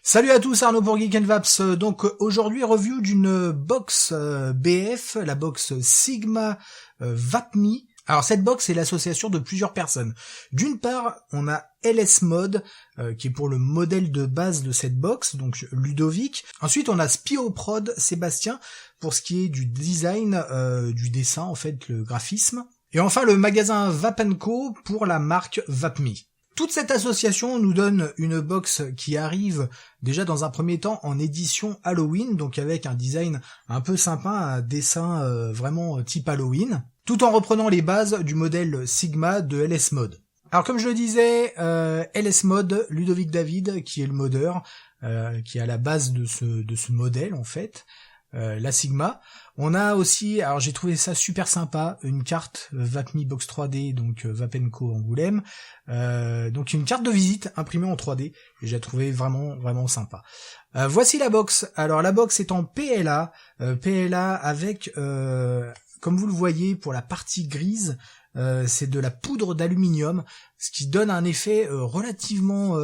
Salut à tous, Arnaud pour Geek & Vaps. Donc aujourd'hui review d'une box BF, la box Sigma VapMe. Alors cette box est l'association de plusieurs personnes. D'une part, on a LS Mode qui est pour le modèle de base de cette box, donc Ludovic. Ensuite, on a Spioprod Sébastien pour ce qui est du design, du dessin en fait, le graphisme. Et enfin le magasin Vap & Co pour la marque VapMe. Toute cette association nous donne une box qui arrive déjà dans un premier temps en édition Halloween, donc avec un design un peu sympa, un dessin vraiment type Halloween, tout en reprenant les bases du modèle Sigma de LS Mode. Alors comme je le disais, LS Mode, Ludovic David, qui est le modeur, qui est à la base de ce modèle en fait, la Sigma. On a aussi, alors j'ai trouvé ça super sympa, une carte VapMe Box 3D, donc Vap & Co Angoulême, donc une carte de visite imprimée en 3D, et j'ai trouvé vraiment sympa. Voici la box. Alors la box est en PLA, PLA avec, comme vous le voyez pour la partie grise, c'est de la poudre d'aluminium, ce qui donne un effet relativement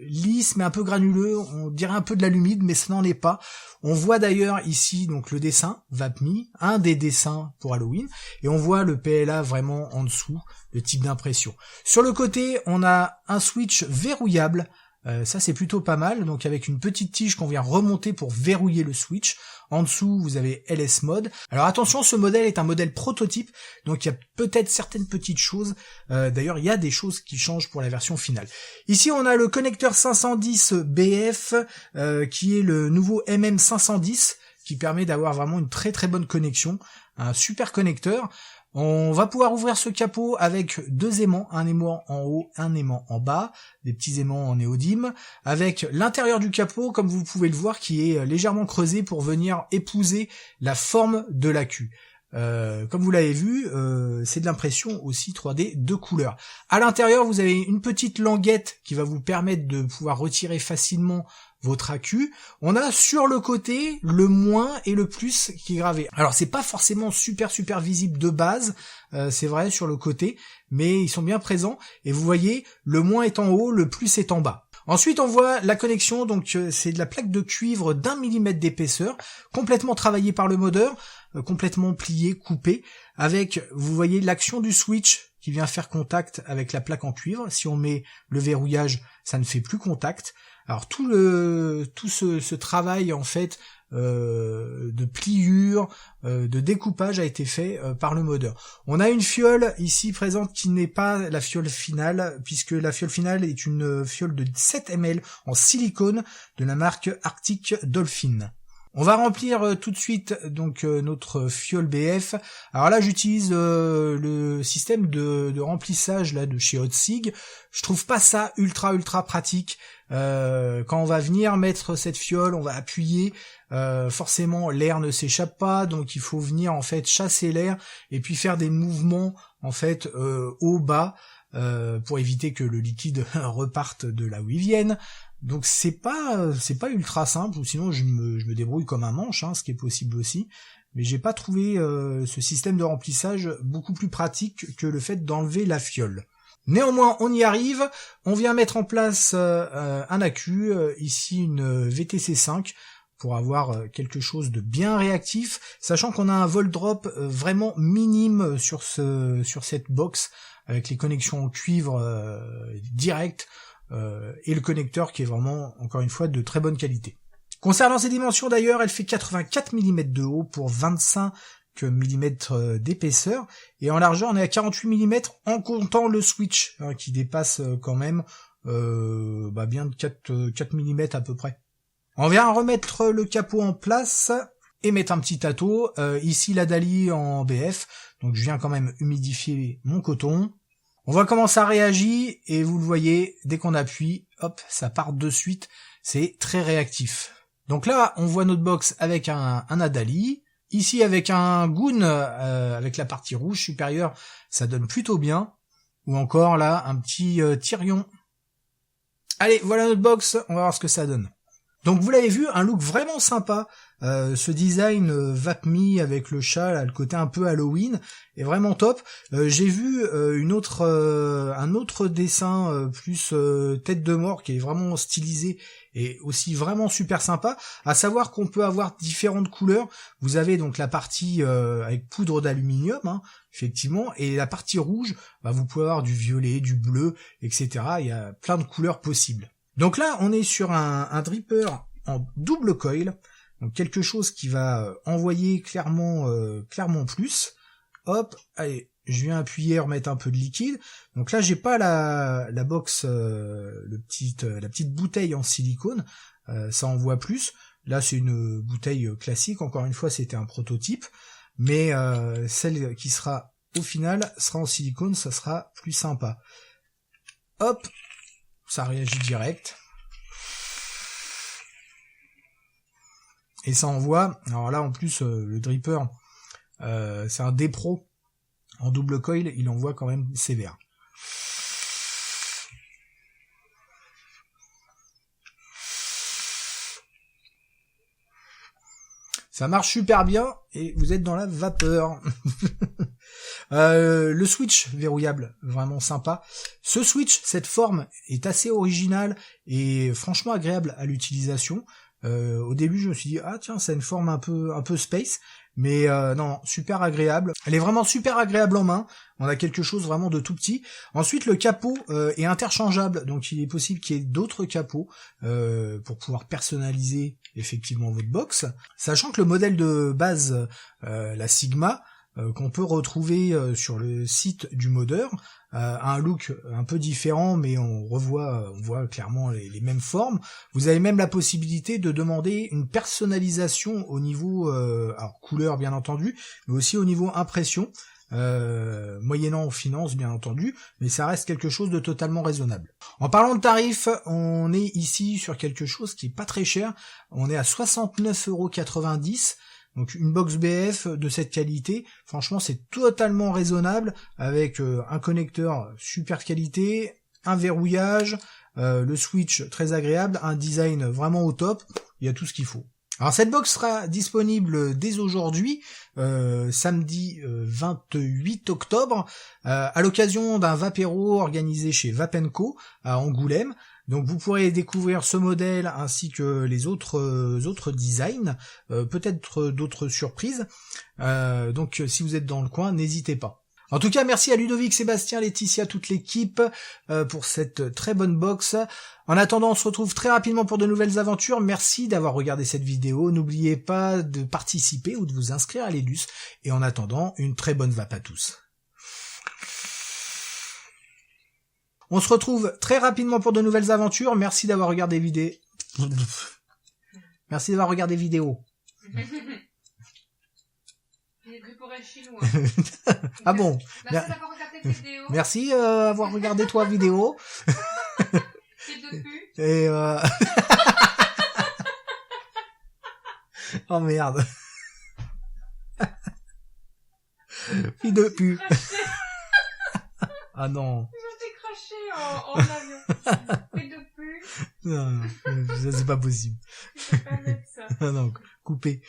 lisse mais un peu granuleux, on dirait un peu de l'alumide mais ce n'en est pas. On voit d'ailleurs ici donc le dessin VapMe, un des dessins pour Halloween, et on voit le PLA vraiment en dessous, le type d'impression. Sur le côté, on a un switch verrouillable. Ça c'est plutôt pas mal, donc avec une petite tige qu'on vient remonter pour verrouiller le switch. En dessous vous avez LS Mode. Alors attention, ce modèle est un modèle prototype, donc il y a peut-être certaines petites choses, d'ailleurs il y a des choses qui changent pour la version finale. Ici on a le connecteur 510 BF, qui est le nouveau MM510, qui permet d'avoir vraiment une très bonne connexion, un super connecteur. On va pouvoir ouvrir ce capot avec deux aimants, un aimant en haut, un aimant en bas, des petits aimants en néodyme, avec l'intérieur du capot, comme vous pouvez le voir, qui est légèrement creusé pour venir épouser la forme de la queue. Comme vous l'avez vu, c'est de l'impression aussi 3D de couleur. À l'intérieur, vous avez une petite languette qui va vous permettre de pouvoir retirer facilement votre accu. On a sur le côté le moins et le plus qui est gravé. Alors c'est pas forcément super visible de base, c'est vrai sur le côté, mais ils sont bien présents et vous voyez le moins est en haut, le plus est en bas. Ensuite on voit la connexion, donc c'est de la plaque de cuivre d'1 mm d'épaisseur, complètement travaillée par le modeur, complètement pliée, coupée, avec, vous voyez l'action du switch qui vient faire contact avec la plaque en cuivre. Si on met le verrouillage, ça ne fait plus contact. Alors tout ce travail en fait de pliure, de découpage a été fait par le modeur. On a une fiole ici présente qui n'est pas la fiole finale, puisque la fiole finale est une fiole de 7 ml en silicone de la marque Arctic Dolphin. On va remplir tout de suite donc notre fiole BF. Alors là j'utilise le système de remplissage là de chez Hotsig. Je trouve pas ça ultra pratique. Quand on va venir mettre cette fiole, on va appuyer, forcément l'air ne s'échappe pas, donc il faut venir en fait chasser l'air et puis faire des mouvements en fait haut bas pour éviter que le liquide reparte de là où il vienne. Donc c'est pas ultra simple, ou sinon je me débrouille comme un manche, ce qui est possible aussi, mais j'ai pas trouvé ce système de remplissage beaucoup plus pratique que le fait d'enlever la fiole. Néanmoins, on y arrive, on vient mettre en place un accu, ici une VTC 5, pour avoir quelque chose de bien réactif, sachant qu'on a un volt drop vraiment minime sur cette box, avec les connexions en cuivre direct, et le connecteur qui est vraiment, encore une fois, de très bonne qualité. Concernant ses dimensions d'ailleurs, elle fait 84 mm de haut pour 25 mm d'épaisseur, et en largeur on est à 48 mm en comptant le switch, qui dépasse quand même bien de 4 mm à peu près. On vient remettre le capot en place et mettre un petit tâteau, ici la Dali en BF, donc je viens quand même humidifier mon coton. On voit comment ça réagit, et vous le voyez, dès qu'on appuie, hop, ça part de suite, c'est très réactif. Donc là, on voit notre box avec un Adali, ici avec un Goon, avec la partie rouge supérieure, ça donne plutôt bien, ou encore là, un petit Tyrion. Allez, voilà notre box, on va voir ce que ça donne. Donc vous l'avez vu, un look vraiment sympa, ce design VapMe avec le chat, là, le côté un peu Halloween, est vraiment top. J'ai vu un autre dessin plus tête de mort qui est vraiment stylisé est aussi vraiment super sympa. À savoir qu'on peut avoir différentes couleurs. Vous avez donc la partie avec poudre d'aluminium, hein, effectivement, et la partie rouge, bah, vous pouvez avoir du violet, du bleu, etc. Il y a plein de couleurs possibles. Donc là, on est sur un dripper en double coil, donc quelque chose qui va envoyer clairement plus. Hop, allez, je viens appuyer, remettre un peu de liquide. Donc là, j'ai pas la box, la petite bouteille en silicone, ça envoie plus. Là, c'est une bouteille classique. Encore une fois, c'était un prototype, mais celle qui sera au final sera en silicone, ça sera plus sympa. Hop, ça réagit direct. Et ça envoie. Alors là, en plus, le dripper, c'est un D-Pro en double coil, il envoie quand même sévère. Ça marche super bien et vous êtes dans la vapeur. Le switch verrouillable, vraiment sympa. Ce switch, cette forme est assez originale et franchement agréable à l'utilisation. Au début, je me suis dit ah tiens, c'est une forme un peu space, mais non, super agréable. Elle est vraiment super agréable en main. On a quelque chose vraiment de tout petit. Ensuite, le capot est interchangeable, donc il est possible qu'il y ait d'autres capots pour pouvoir personnaliser effectivement votre box. Sachant que le modèle de base, la Sigma, qu'on peut retrouver sur le site du modeur, a un look un peu différent, mais on voit clairement les mêmes formes. Vous avez même la possibilité de demander une personnalisation au niveau alors couleur bien entendu, mais aussi au niveau impression, moyennant aux finances bien entendu, mais ça reste quelque chose de totalement raisonnable. En parlant de tarifs, on est ici sur quelque chose qui est pas très cher. On est à 69,90 €. Donc une box BF de cette qualité, franchement c'est totalement raisonnable, avec un connecteur super qualité, un verrouillage, le switch très agréable, un design vraiment au top, il y a tout ce qu'il faut. Alors cette box sera disponible dès aujourd'hui, samedi 28 octobre, à l'occasion d'un Vapéro organisé chez Vapenco à Angoulême. Donc vous pourrez découvrir ce modèle ainsi que les autres designs, peut-être d'autres surprises. Donc si vous êtes dans le coin, n'hésitez pas. En tout cas, merci à Ludovic, Sébastien, Laetitia, toute l'équipe pour cette très bonne box. En attendant, on se retrouve très rapidement pour de nouvelles aventures. Merci d'avoir regardé cette vidéo. N'oubliez pas de participer ou de vous inscrire à l'Elus. Et en attendant, une très bonne vape à tous. On se retrouve très rapidement pour de nouvelles aventures. Merci d'avoir regardé vidéo. Merci d'avoir regardé vidéo. Ah bon. Merci d'avoir regardé vidéo. Merci d'avoir regardé toi vidéo. Et oh merde. Fille de pu. Ah non. En avion. Fille de pu. Non, ça c'est pas possible. Je peux pas mettre ça. Non, coupé.